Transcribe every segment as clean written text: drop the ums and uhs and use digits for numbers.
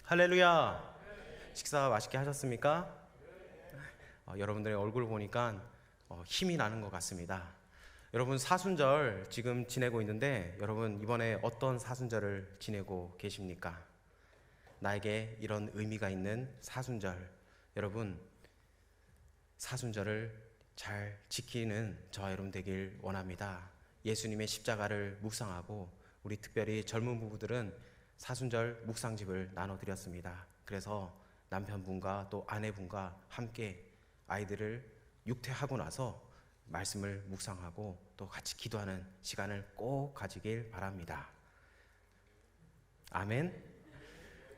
할렐루야. 식사 맛있게 하셨습니까? 여러분들의 얼굴 보니까 힘이 나는 것 같습니다. 여러분 사순절 지금 지내고 있는데 여러분 이번에 어떤 사순절을 지내고 계십니까? 나에게 이런 의미가 있는 사순절, 여러분 사순절을 잘 지키는 저와 여러분 되길 원합니다. 예수님의 십자가를 묵상하고 우리 특별히 젊은 부부들은 사순절 묵상집을 나눠드렸습니다. 그래서 남편분과 또 아내분과 함께 아이들을 육퇴하고 나서 말씀을 묵상하고 또 같이 기도하는 시간을 꼭 가지길 바랍니다. 아멘.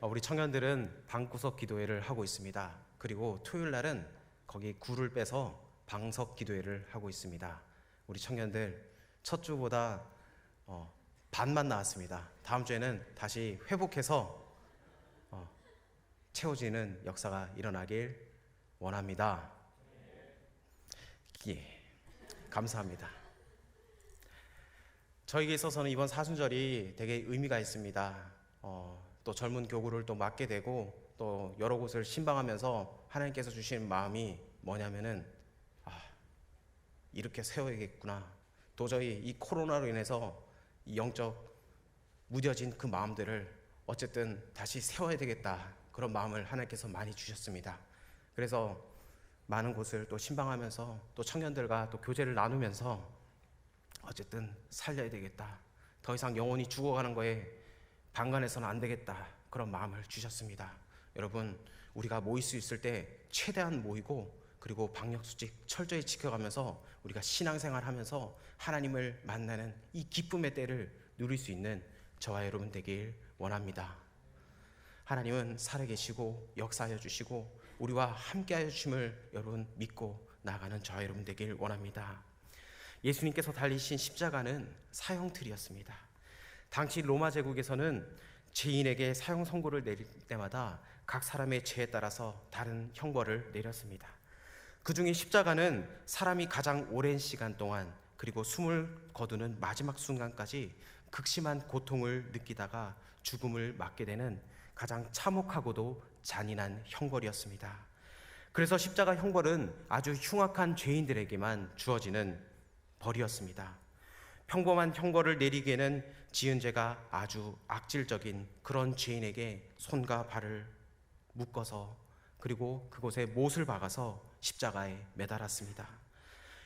우리 청년들은 방구석 기도회를 하고 있습니다. 그리고 토요일 날은 거기 굴을 빼서 방석 기도회를 하고 있습니다. 우리 청년들 첫 주보다 반만 나왔습니다. 다음 주에는 다시 회복해서 채워지는 역사가 일어나길 원합니다. 예, 감사합니다. 저에게 있어서는 이번 사순절이 되게 의미가 있습니다. 또 젊은 교구를 또 맡게 되고 또 여러 곳을 신방하면서 하나님께서 주신 마음이 뭐냐면은 이렇게 세워야겠구나. 도저히 이 코로나로 인해서 이 영적 무뎌진 그 마음들을 어쨌든 다시 세워야 되겠다, 그런 마음을 하나님께서 많이 주셨습니다. 그래서 많은 곳을 또 신방하면서 또 청년들과 또 교제를 나누면서 어쨌든 살려야 되겠다, 더 이상 영혼이 죽어가는 거에 방관해서는 안 되겠다, 그런 마음을 주셨습니다. 여러분 우리가 모일 수 있을 때 최대한 모이고 그리고 방역수칙 철저히 지켜가면서 우리가 신앙생활하면서 하나님을 만나는 이 기쁨의 때를 누릴 수 있는 저와 여러분 되길 원합니다. 하나님은 살아계시고 역사하여 주시고 우리와 함께하여 주심을 여러분 믿고 나아가는 저와 여러분 되길 원합니다. 예수님께서 달리신 십자가는 사형틀이었습니다. 당시 로마 제국에서는 죄인에게 사형 선고를 내릴 때마다 각 사람의 죄에 따라서 다른 형벌을 내렸습니다. 그 중에 십자가는 사람이 가장 오랜 시간 동안 그리고 숨을 거두는 마지막 순간까지 극심한 고통을 느끼다가 죽음을 맞게 되는 가장 참혹하고도 잔인한 형벌이었습니다. 그래서 십자가 형벌은 아주 흉악한 죄인들에게만 주어지는 벌이었습니다. 평범한 형벌을 내리기에는 지은 죄가 아주 악질적인 그런 죄인에게 손과 발을 묶어서 그리고 그곳에 못을 박아서 십자가에 매달았습니다.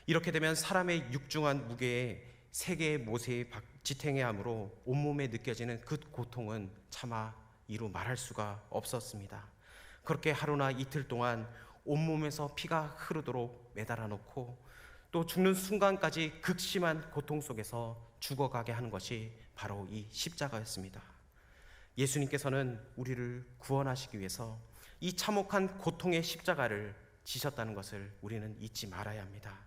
이렇게 되면 사람의 육중한 무게에 세 개의 못에 지탱해야 하므로 온몸에 느껴지는 그 고통은 차마 이루 말할 수가 없었습니다. 그렇게 하루나 이틀 동안 온몸에서 피가 흐르도록 매달아 놓고 또 죽는 순간까지 극심한 고통 속에서 죽어가게 하는 것이 바로 이 십자가였습니다. 예수님께서는 우리를 구원하시기 위해서 이 참혹한 고통의 십자가를 지셨다는 것을 우리는 잊지 말아야 합니다.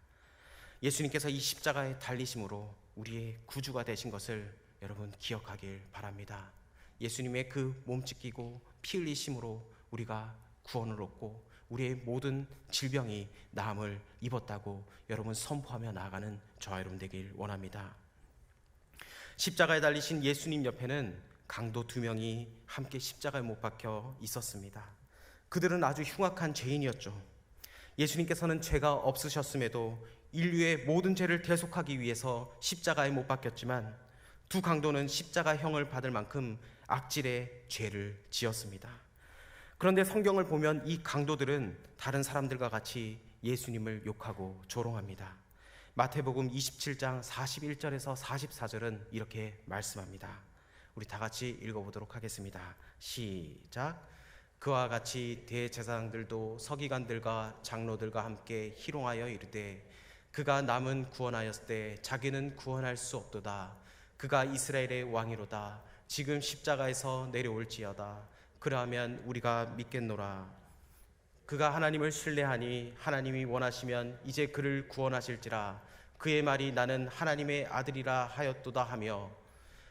예수님께서 이 십자가에 달리심으로 우리의 구주가 되신 것을 여러분 기억하길 바랍니다. 예수님의 그 몸 찢기고 피 흘리심으로 우리가 구원을 얻고 우리의 모든 질병이 나음을 입었다고 여러분 선포하며 나아가는 저와 여러분 되길 원합니다. 십자가에 달리신 예수님 옆에는 강도 2명이 함께 십자가에 못 박혀 있었습니다. 그들은 아주 흉악한 죄인이었죠. 예수님께서는 죄가 없으셨음에도 인류의 모든 죄를 대속하기 위해서 십자가에 못 박혔지만 두 강도는 십자가형을 받을 만큼 악질의 죄를 지었습니다. 그런데 성경을 보면 이 강도들은 다른 사람들과 같이 예수님을 욕하고 조롱합니다. 마태복음 27장 41절에서 44절은 이렇게 말씀합니다. 우리 다 같이 읽어보도록 하겠습니다. 시작. 그와 같이 대제사장들도 서기관들과 장로들과 함께 희롱하여 이르되 그가 남은 구원하였을 때 자기는 구원할 수 없도다. 그가 이스라엘의 왕이로다. 지금 십자가에서 내려올지어다. 그러하면 우리가 믿겠노라. 그가 하나님을 신뢰하니 하나님이 원하시면 이제 그를 구원하실지라. 그의 말이 나는 하나님의 아들이라 하였도다 하며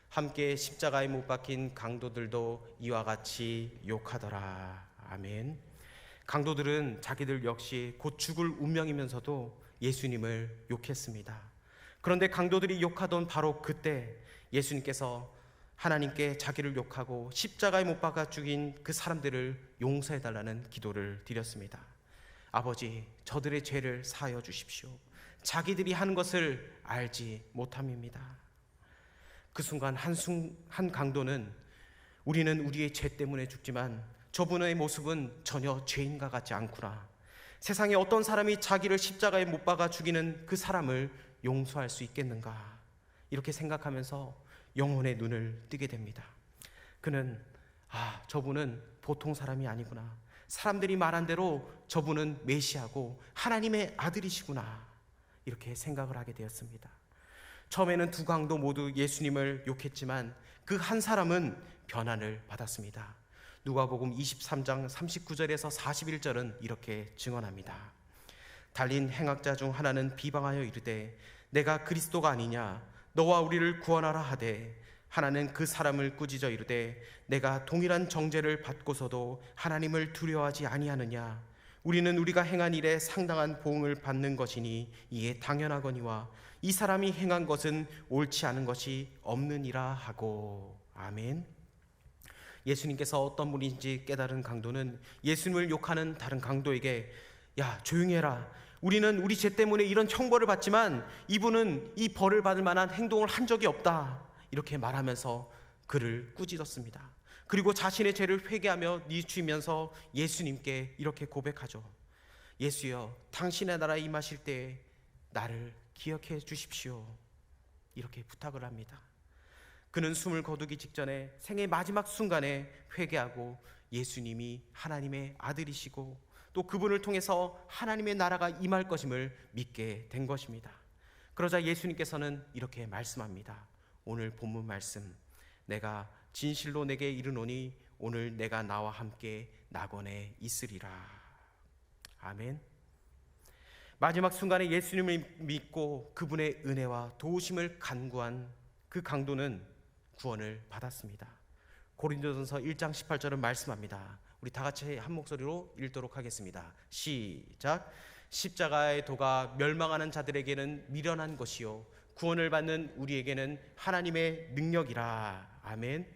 함께 십자가에 못 박힌 강도들도 이와 같이 욕하더라. 아멘. 강도들은 자기들 역시 곧 죽을 운명이면서도 예수님을 욕했습니다. 그런데 강도들이 욕하던 바로 그때 예수님께서 하나님께 자기를 욕하고 십자가에 못 박아 죽인 그 사람들을 용서해달라는 기도를 드렸습니다. 아버지, 저들의 죄를 사하여 주십시오. 자기들이 하는 것을 알지 못함입니다. 그 순간 한 강도는 우리는 우리의 죄 때문에 죽지만 저분의 모습은 전혀 죄인과 같지 않구나. 세상에 어떤 사람이 자기를 십자가에 못 박아 죽이는 그 사람을 용서할 수 있겠는가, 이렇게 생각하면서 영혼의 눈을 뜨게 됩니다. 그는 저분은 보통 사람이 아니구나. 사람들이 말한 대로 저분은 메시아고 하나님의 아들이시구나, 이렇게 생각을 하게 되었습니다. 처음에는 두 강도 모두 예수님을 욕했지만 그 한 사람은 변환을 받았습니다. 누가복음 23장 39절에서 41절은 이렇게 증언합니다. 달린 행악자 중 하나는 비방하여 이르되 내가 그리스도가 아니냐, 너와 우리를 구원하라 하되, 하나는 그 사람을 꾸짖어 이르되 내가 동일한 정죄를 받고서도 하나님을 두려워하지 아니하느냐, 우리는 우리가 행한 일에 상당한 보응을 받는 것이니 이에 당연하거니와 이 사람이 행한 것은 옳지 않은 것이 없느니라 하고. 아멘. 예수님께서 어떤 분인지 깨달은 강도는 예수님을 욕하는 다른 강도에게 야, 조용히 해라. 우리는 우리 죄 때문에 이런 형벌을 받지만 이분은 이 벌을 받을 만한 행동을 한 적이 없다, 이렇게 말하면서 그를 꾸짖었습니다. 그리고 자신의 죄를 회개하며 뉘우치면서 예수님께 이렇게 고백하죠. 예수여, 당신의 나라에 임하실 때 나를 기억해 주십시오, 이렇게 부탁을 합니다. 그는 숨을 거두기 직전에 생의 마지막 순간에 회개하고 예수님이 하나님의 아들이시고 또 그분을 통해서 하나님의 나라가 임할 것임을 믿게 된 것입니다. 그러자 예수님께서는 이렇게 말씀합니다. 오늘 본문 말씀, 내가 진실로 내게 이르노니 오늘 내가 나와 함께 낙원에 있으리라. 아멘. 마지막 순간에 예수님을 믿고 그분의 은혜와 도우심을 간구한 그 강도는 구원을 받았습니다. 고린도전서 1장 18절은 말씀합니다. 우리 다 같이 한 목소리로 읽도록 하겠습니다. 시작. 십자가의 도가 멸망하는 자들에게는 미련한 것이요 구원을 받는 우리에게는 하나님의 능력이라. 아멘.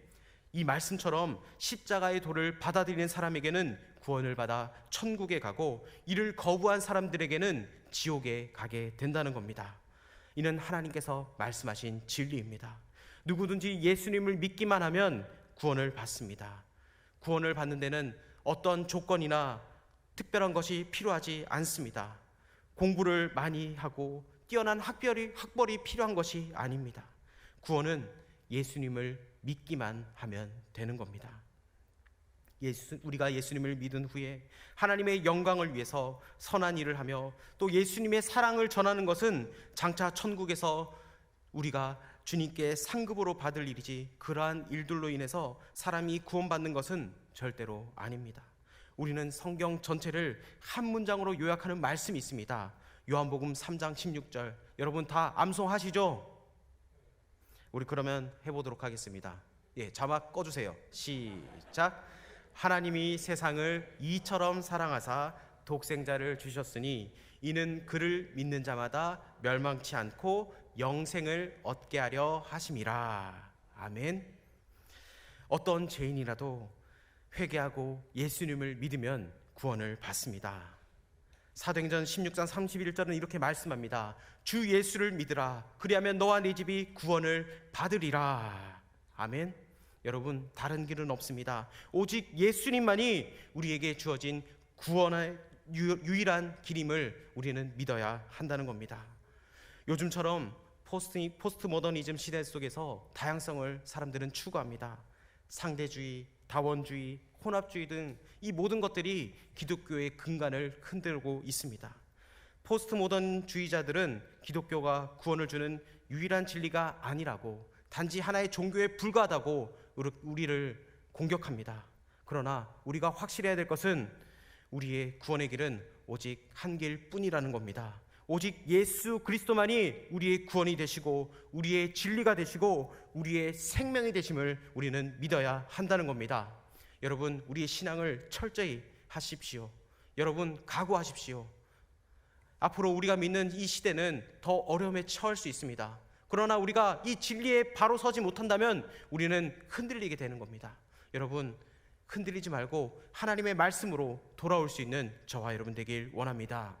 이 말씀처럼 십자가의 도를 받아들이는 사람에게는 구원을 받아 천국에 가고 이를 거부한 사람들에게는 지옥에 가게 된다는 겁니다. 이는 하나님께서 말씀하신 진리입니다. 누구든지 예수님을 믿기만 하면 구원을 받습니다. 구원을 받는 데는 어떤 조건이나 특별한 것이 필요하지 않습니다. 공부를 많이 하고 뛰어난 학벌이 필요한 것이 아닙니다. 구원은 예수님을 믿기만 하면 되는 겁니다. 우리가 예수님을 믿은 후에 하나님의 영광을 위해서 선한 일을 하며 또 예수님의 사랑을 전하는 것은 장차 천국에서 우리가 주님께 상급으로 받을 일이지 그러한 일들로 인해서 사람이 구원받는 것은 절대로 아닙니다. 우리는 성경 전체를 한 문장으로 요약하는 말씀이 있습니다. 요한복음 3장 16절, 여러분 다 암송하시죠? 우리 그러면 해보도록 하겠습니다. 자막 꺼주세요. 시작. 하나님이 세상을 이처럼 사랑하사 독생자를 주셨으니 이는 그를 믿는 자마다 멸망치 않고 영생을 얻게 하려 하심이라. 아멘. 어떤 죄인이라도 회개하고 예수님을 믿으면 구원을 받습니다. 사도행전 16장 31절은 이렇게 말씀합니다. 주 예수를 믿으라. 그리하면 너와 네 집이 구원을 받으리라. 아멘. 여러분, 다른 길은 없습니다. 오직 예수님만이 우리에게 주어진 구원의 유일한 길임을 우리는 믿어야 한다는 겁니다. 요즘처럼 포스트 모더니즘 시대 속에서 다양성을 사람들은 추구합니다. 상대주의, 다원주의, 혼합주의 등 이 모든 것들이 기독교의 근간을 흔들고 있습니다. 포스트 모던주의자들은 기독교가 구원을 주는 유일한 진리가 아니라고, 단지 하나의 종교에 불과하다고 우리를 공격합니다. 그러나 우리가 확실해야 될 것은 우리의 구원의 길은 오직 한 길뿐이라는 겁니다. 오직 예수 그리스도만이 우리의 구원이 되시고 우리의 진리가 되시고 우리의 생명이 되심을 우리는 믿어야 한다는 겁니다. 여러분, 우리의 신앙을 철저히 하십시오. 여러분, 각오하십시오. 앞으로 우리가 믿는 이 시대는 더 어려움에 처할 수 있습니다. 그러나 우리가 이 진리에 바로 서지 못한다면 우리는 흔들리게 되는 겁니다. 여러분, 흔들리지 말고 하나님의 말씀으로 돌아올 수 있는 저와 여러분 되길 원합니다.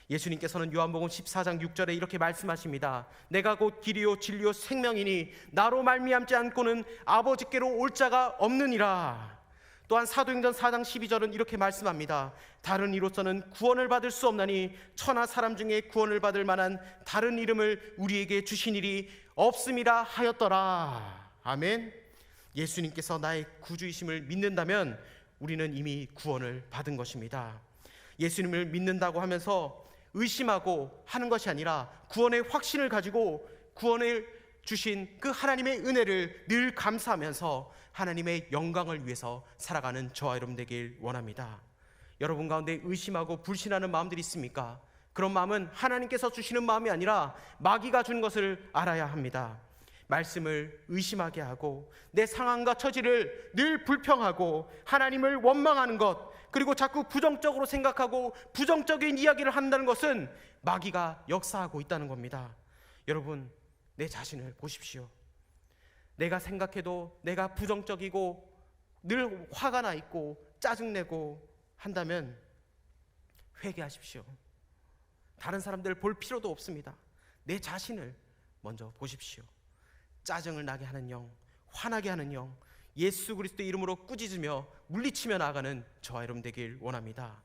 예수님께서는 요한복음 14장 6절에 이렇게 말씀하십니다. 내가 곧 길이요 진리요 생명이니 나로 말미암지 않고는 아버지께로 올 자가 없느니라. 또한 사도행전 4장 12절은 이렇게 말씀합니다. 다른 이로서는 구원을 받을 수 없나니 천하 사람 중에 구원을 받을 만한 다른 이름을 우리에게 주신 일이 없음이라 하였더라. 아멘. 예수님께서 나의 구주이심을 믿는다면 우리는 이미 구원을 받은 것입니다. 예수님을 믿는다고 하면서 의심하고 하는 것이 아니라 구원의 확신을 가지고 구원을 주신 그 하나님의 은혜를 늘 감사하면서 하나님의 영광을 위해서 살아가는 저와 여러분 되길 원합니다. 여러분 가운데 의심하고 불신하는 마음들이 있습니까? 그런 마음은 하나님께서 주시는 마음이 아니라 마귀가 준 것을 알아야 합니다. 말씀을 의심하게 하고 내 상황과 처지를 늘 불평하고 하나님을 원망하는 것, 그리고 자꾸 부정적으로 생각하고 부정적인 이야기를 한다는 것은 마귀가 역사하고 있다는 겁니다. 여러분, 내 자신을 보십시오. 내가 생각해도 내가 부정적이고 늘 화가 나 있고 짜증내고 한다면 회개하십시오. 다른 사람들 볼 필요도 없습니다. 내 자신을 먼저 보십시오. 짜증을 나게 하는 영, 화나게 하는 영, 예수 그리스도의 이름으로 꾸짖으며 물리치며 나아가는 저와 여러분 되길 원합니다.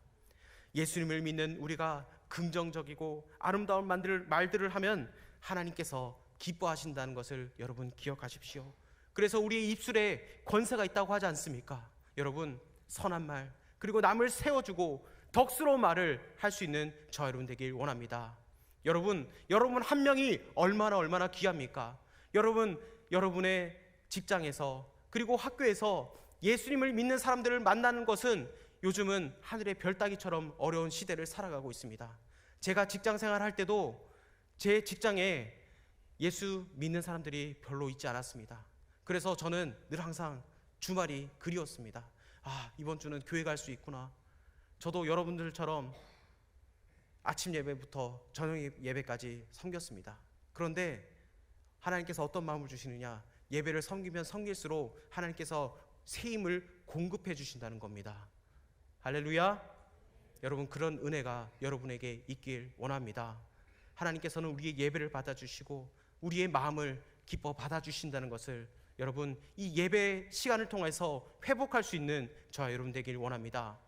예수님을 믿는 우리가 긍정적이고 아름다운 말들을 하면 하나님께서 기뻐하신다는 것을 여러분 기억하십시오. 그래서 우리의 입술에 권세가 있다고 하지 않습니까? 여러분, 선한 말, 그리고 남을 세워주고 덕스러운 말을 할 수 있는 저와 여러분 되길 원합니다. 여러분 한 명이 얼마나 귀합니까? 여러분의 직장에서 그리고 학교에서 예수님을 믿는 사람들을 만나는 것은 요즘은 하늘의 별 따기처럼 어려운 시대를 살아가고 있습니다. 제가 직장 생활할 때도 제 직장에 예수 믿는 사람들이 별로 있지 않았습니다. 그래서 저는 늘 항상 주말이 그리웠습니다. 이번 주는 교회 갈 수 있구나. 저도 여러분들처럼 아침 예배부터 저녁 예배까지 섬겼습니다. 그런데 하나님께서 어떤 마음을 주시느냐? 예배를 섬기면 섬길수록 하나님께서 새 힘을 공급해 주신다는 겁니다. 할렐루야. 여러분, 그런 은혜가 여러분에게 있길 원합니다. 하나님께서는 우리의 예배를 받아주시고 우리의 마음을 기뻐 받아주신다는 것을 여러분, 이 예배 시간을 통해서 회복할 수 있는 저와 여러분 되길 원합니다.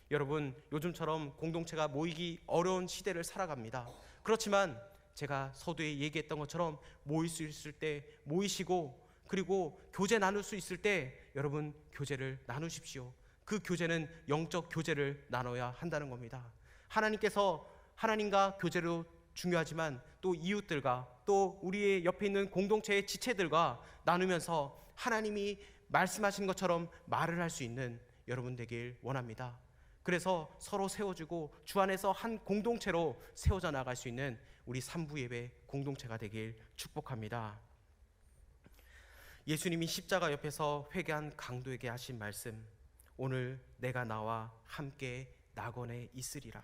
여러분, 요즘처럼 공동체가 모이기 어려운 시대를 살아갑니다. 그렇지만 제가 서두에 얘기했던 것처럼 모일 수 있을 때 모이시고, 그리고 교제 나눌 수 있을 때 여러분 교제를 나누십시오. 그 교제는 영적 교제를 나눠야 한다는 겁니다. 하나님과 교제로 중요하지만 또 이웃들과 또 우리의 옆에 있는 공동체의 지체들과 나누면서 하나님이 말씀하신 것처럼 말을 할 수 있는 여러분 되길 원합니다. 그래서 서로 세워주고 주 안에서 한 공동체로 세워져 나갈 수 있는 우리 삼부 예배 공동체가 되길 축복합니다. 예수님이 십자가 옆에서 회개한 강도에게 하신 말씀, 오늘 내가 나와 함께 낙원에 있으리라.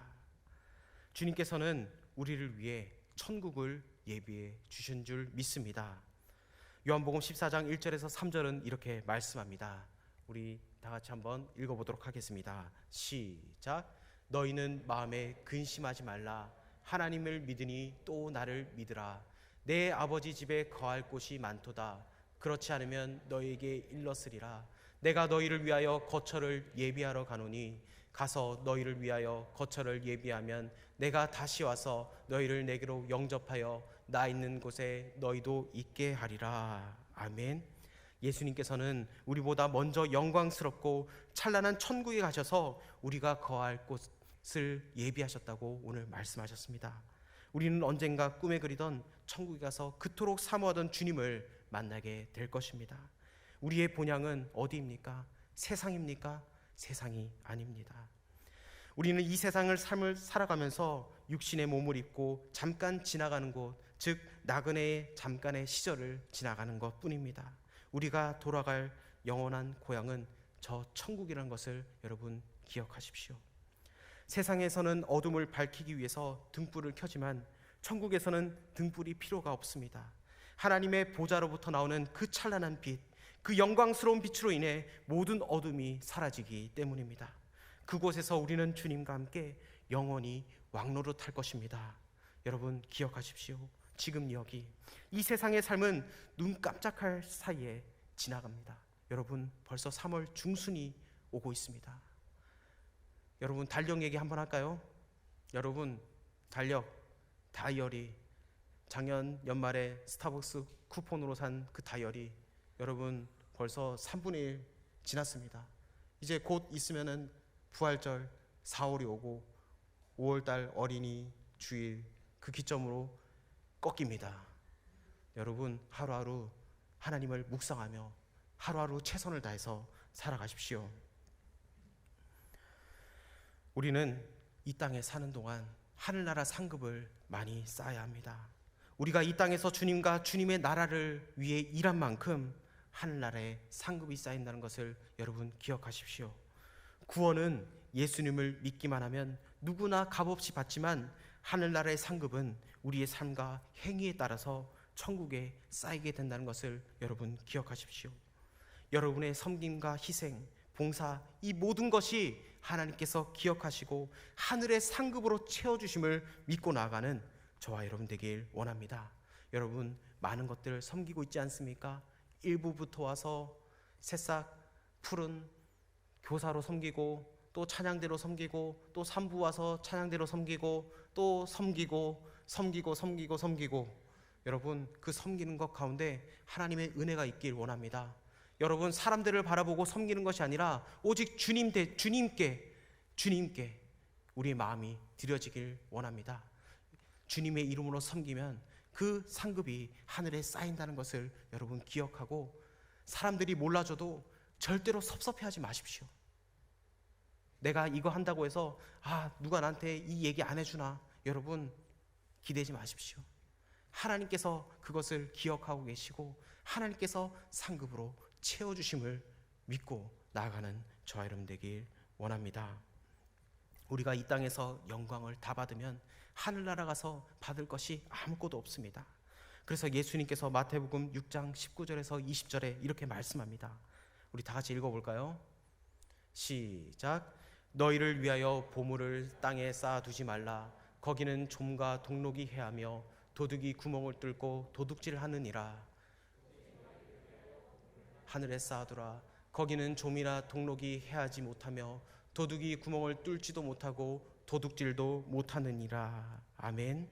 주님께서는 우리를 위해 천국을 예비해 주신 줄 믿습니다. 요한복음 14장 1절에서 3절은 이렇게 말씀합니다. 우리 다 같이 한번 읽어보도록 하겠습니다. 시작. 너희는 마음에 근심하지 말라. 하나님을 믿으니 또 나를 믿으라. 내 아버지 집에 거할 곳이 많도다. 그렇지 않으면 너희에게 일렀으리라. 내가 너희를 위하여 거처를 예비하러 가노니 가서 너희를 위하여 거처를 예비하면 내가 다시 와서 너희를 내게로 영접하여 나 있는 곳에 너희도 있게 하리라. 아멘. 예수님께서는 우리보다 먼저 영광스럽고 찬란한 천국에 가셔서 우리가 거할 곳을 예비하셨다고 오늘 말씀하셨습니다. 우리는 언젠가 꿈에 그리던 천국에 가서 그토록 사모하던 주님을 만나게 될 것입니다. 우리의 본향은 어디입니까? 세상입니까? 세상이 아닙니다. 우리는 이 세상을 삶을 살아가면서 육신의 몸을 입고 잠깐 지나가는 곳, 즉 나그네의 잠깐의 시절을 지나가는 것 뿐입니다. 우리가 돌아갈 영원한 고향은 저 천국이라는 것을 여러분 기억하십시오. 세상에서는 어둠을 밝히기 위해서 등불을 켜지만 천국에서는 등불이 필요가 없습니다. 하나님의 보좌로부터 나오는 그 찬란한 빛, 그 영광스러운 빛으로 인해 모든 어둠이 사라지기 때문입니다. 그곳에서 우리는 주님과 함께 영원히 왕노릇할 것입니다. 여러분 기억하십시오. 지금 여기 이 세상의 삶은 눈 깜짝할 사이에 지나갑니다. 여러분 벌써 3월 중순이 오고 있습니다. 여러분 달력 얘기 한번 할까요? 여러분 달력 다이어리, 작년 연말에 스타벅스 쿠폰으로 산 그 다이어리, 여러분 벌써 3분의 1 지났습니다. 이제 곧 있으면은 부활절 4월이 오고 5월달 어린이 주일 그 기점으로 꺾입니다. 여러분 하루하루 하나님을 묵상하며 하루하루 최선을 다해서 살아가십시오. 우리는 이 땅에 사는 동안 하늘나라 상급을 많이 쌓아야 합니다. 우리가 이 땅에서 주님과 주님의 나라를 위해 일한 만큼 하늘나라에 상급이 쌓인다는 것을 여러분 기억하십시오. 구원은 예수님을 믿기만 하면 누구나 값없이 받지만 하늘나라의 상급은 우리의 삶과 행위에 따라서 천국에 쌓이게 된다는 것을 여러분 기억하십시오. 여러분의 섬김과 희생, 봉사, 이 모든 것이 하나님께서 기억하시고 하늘의 상급으로 채워주심을 믿고 나아가는 저와 여러분 되길 원합니다. 여러분 많은 것들 섬기고 있지 않습니까? 1부부터 와서 새싹 푸른 교사로 섬기고, 또 찬양대로 섬기고, 또 3부 와서 찬양대로 섬기고, 또 섬기고 여러분 그 섬기는 것 가운데 하나님의 은혜가 있길 원합니다. 여러분 사람들을 바라보고 섬기는 것이 아니라 오직 주님께 우리의 마음이 드려지길 원합니다. 주님의 이름으로 섬기면 그 상급이 하늘에 쌓인다는 것을 여러분 기억하고, 사람들이 몰라줘도 절대로 섭섭해하지 마십시오. 내가 이거 한다고 해서 누가 나한테 이 얘기 안 해주나, 여러분 기대지 마십시오. 하나님께서 그것을 기억하고 계시고 하나님께서 상급으로 채워주심을 믿고 나아가는 저와 여러분 되길 원합니다. 우리가 이 땅에서 영광을 다 받으면 하늘나라 가서 받을 것이 아무것도 없습니다. 그래서 예수님께서 마태복음 6장 19절에서 20절에 이렇게 말씀합니다. 우리 다 같이 읽어볼까요? 시작. 너희를 위하여 보물을 땅에 쌓아두지 말라. 거기는 좀과 동록이 해하며 도둑이 구멍을 뚫고 도둑질하느니라. 하늘에 쌓아두라. 거기는 좀이나 동록이 해하지 못하며 도둑이 구멍을 뚫지도 못하고 도둑질도 못하느니라. 아멘.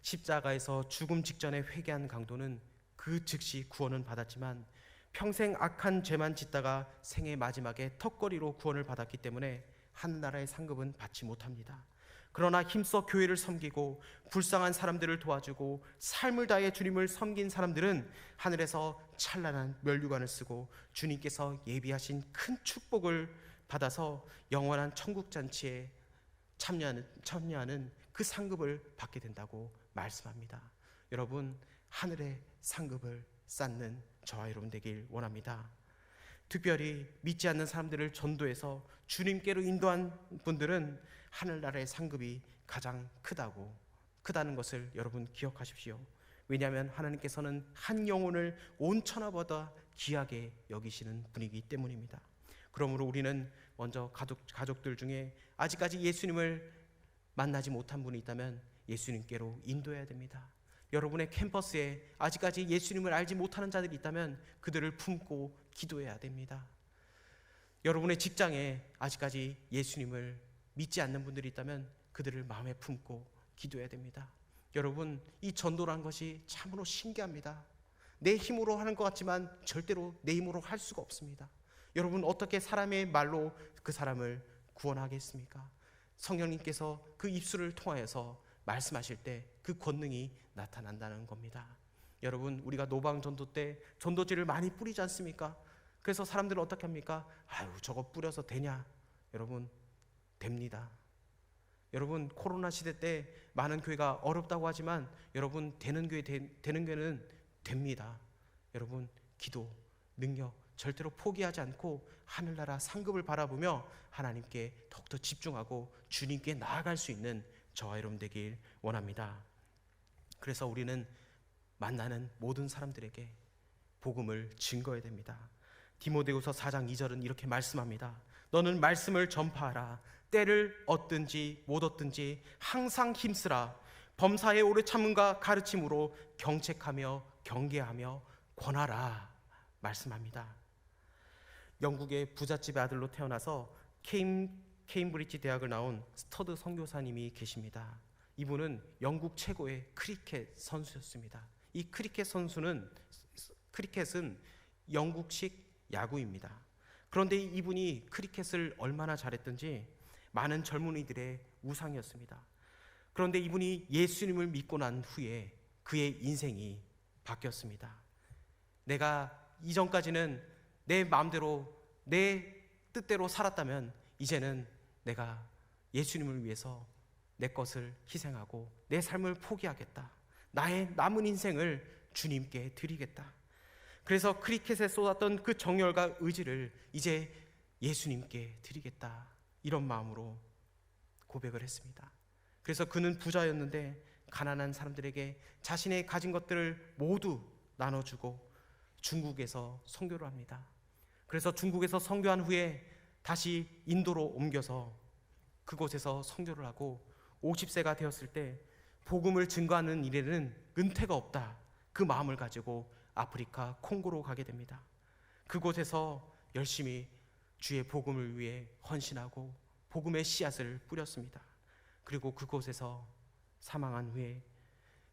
십자가에서 죽음 직전에 회개한 강도는 그 즉시 구원은 받았지만 평생 악한 죄만 짓다가 생의 마지막에 턱걸이로 구원을 받았기 때문에 하늘나라의 상급은 받지 못합니다. 그러나 힘써 교회를 섬기고 불쌍한 사람들을 도와주고 삶을 다해 주님을 섬긴 사람들은 하늘에서 찬란한 면류관을 쓰고 주님께서 예비하신 큰 축복을 받아서 영원한 천국잔치에 참여하는 그 상급을 받게 된다고 말씀합니다. 여러분 하늘의 상급을 쌓는 저와 여러분 되길 원합니다. 특별히 믿지 않는 사람들을 전도해서 주님께로 인도한 분들은 하늘나라의 상급이 가장 크다는 것을 여러분 기억하십시오. 왜냐하면 하나님께서는 한 영혼을 온 천하보다 귀하게 여기시는 분이기 때문입니다. 그러므로 우리는 먼저 가족들 중에 아직까지 예수님을 만나지 못한 분이 있다면 예수님께로 인도해야 됩니다. 여러분의 캠퍼스에 아직까지 예수님을 알지 못하는 자들이 있다면 그들을 품고 기도해야 됩니다. 여러분의 직장에 아직까지 예수님을 믿지 않는 분들이 있다면 그들을 마음에 품고 기도해야 됩니다. 여러분 이 전도라는 것이 참으로 신기합니다. 내 힘으로 하는 것 같지만 절대로 내 힘으로 할 수가 없습니다. 여러분 어떻게 사람의 말로 그 사람을 구원하겠습니까? 성령님께서 그 입술을 통하여서 말씀하실 때 그 권능이 나타난다는 겁니다. 여러분 우리가 노방 전도 때 전도지를 많이 뿌리지 않습니까? 그래서 사람들은 어떻게 합니까? 저거 뿌려서 되냐? 여러분 됩니다. 여러분 코로나 시대 때 많은 교회가 어렵다고 하지만 여러분 되는 교회는 됩니다. 여러분 기도, 능력 절대로 포기하지 않고 하늘나라 상급을 바라보며 하나님께 더욱더 집중하고 주님께 나아갈 수 있는 저와 여러분 되길 원합니다. 그래서 우리는 만나는 모든 사람들에게 복음을 증거해야 됩니다. 디모데후서 4장 2절은 이렇게 말씀합니다. 너는 말씀을 전파하라. 때를 얻든지 못 얻든지 항상 힘쓰라. 범사에 오래 참음과 가르침으로 경책하며 경계하며 권하라 말씀합니다. 영국의 부잣집의 아들로 태어나서 케임브리지 대학을 나온 스터드 선교사님이 계십니다. 이분은 영국 최고의 크리켓 선수였습니다. 이 크리켓은 영국식 야구입니다. 그런데 이분이 크리켓을 얼마나 잘했든지 많은 젊은이들의 우상이었습니다. 그런데 이분이 예수님을 믿고 난 후에 그의 인생이 바뀌었습니다. 내가 이전까지는 내 마음대로 내 뜻대로 살았다면 이제는 내가 예수님을 위해서 내 것을 희생하고 내 삶을 포기하겠다. 나의 남은 인생을 주님께 드리겠다. 그래서 크리켓에 쏟았던 그 정열과 의지를 이제 예수님께 드리겠다. 이런 마음으로 고백을 했습니다. 그래서 그는 부자였는데 가난한 사람들에게 자신의 가진 것들을 모두 나눠주고 중국에서 선교를 합니다. 그래서 중국에서 선교한 후에 다시 인도로 옮겨서 그곳에서 선교를 하고 50세가 되었을 때 복음을 증거하는 일에는 은퇴가 없다. 그 마음을 가지고 아프리카 콩고로 가게 됩니다. 그곳에서 열심히 주의 복음을 위해 헌신하고 복음의 씨앗을 뿌렸습니다. 그리고 그곳에서 사망한 후에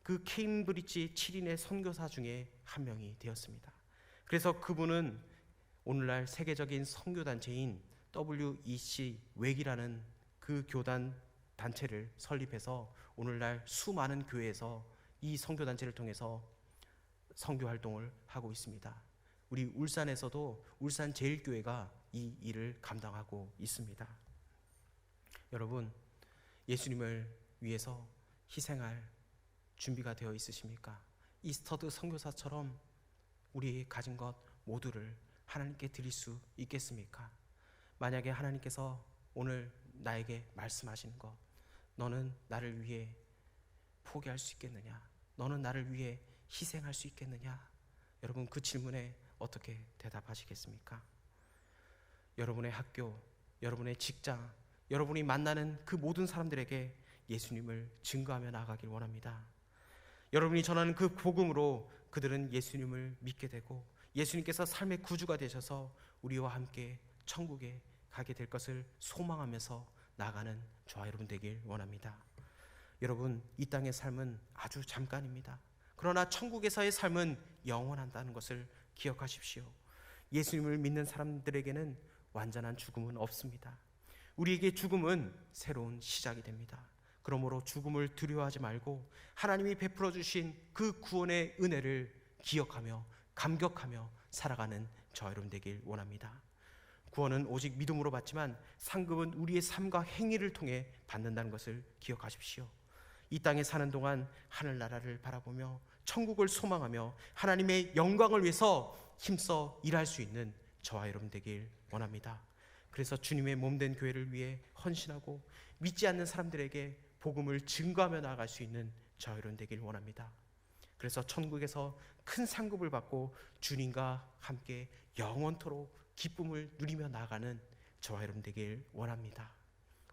그 케임브리지 7인의 선교사 중에 한 명이 되었습니다. 그래서 그분은 오늘날 세계적인 선교단체인 WEC 웩이라는 그 교단 단체를 설립해서 오늘날 수많은 교회에서 이 선교단체를 통해서 선교활동을 하고 있습니다. 우리 울산에서도 울산제일교회가 이 일을 감당하고 있습니다. 여러분, 예수님을 위해서 희생할 준비가 되어 있으십니까? 이 스터드 선교사처럼 우리 가진 것 모두를 하나님께 드릴 수 있겠습니까? 만약에 하나님께서 오늘 나에게 말씀하시는 것, 너는 나를 위해 포기할 수 있겠느냐? 너는 나를 위해 희생할 수 있겠느냐? 여러분, 그 질문에 어떻게 대답하시겠습니까? 여러분의 학교, 여러분의 직장, 여러분이 만나는 그 모든 사람들에게 예수님을 증거하며 나아가길 원합니다. 여러분이 전하는 그 복음으로 그들은 예수님을 믿게 되고 예수님께서 삶의 구주가 되셔서 우리와 함께 천국에 가게 될 것을 소망하면서 나아가는 저와 여러분 되길 원합니다. 여러분, 이 땅의 삶은 아주 잠깐입니다. 그러나 천국에서의 삶은 영원한다는 것을 기억하십시오. 예수님을 믿는 사람들에게는 완전한 죽음은 없습니다. 우리에게 죽음은 새로운 시작이 됩니다. 그러므로 죽음을 두려워하지 말고 하나님이 베풀어 주신 그 구원의 은혜를 기억하며 감격하며 살아가는 저 여러분 되길 원합니다. 구원은 오직 믿음으로 받지만 상급은 우리의 삶과 행위를 통해 받는다는 것을 기억하십시오. 이 땅에 사는 동안 하늘나라를 바라보며 천국을 소망하며 하나님의 영광을 위해서 힘써 일할 수 있는 저와 여러분 되길 원합니다. 그래서 주님의 몸된 교회를 위해 헌신하고 믿지 않는 사람들에게 복음을 증거하며 나아갈 수 있는 저와 여러분 되길 원합니다. 그래서 천국에서 큰 상급을 받고 주님과 함께 영원토록 기쁨을 누리며 나아가는 저와 여러분 되길 원합니다.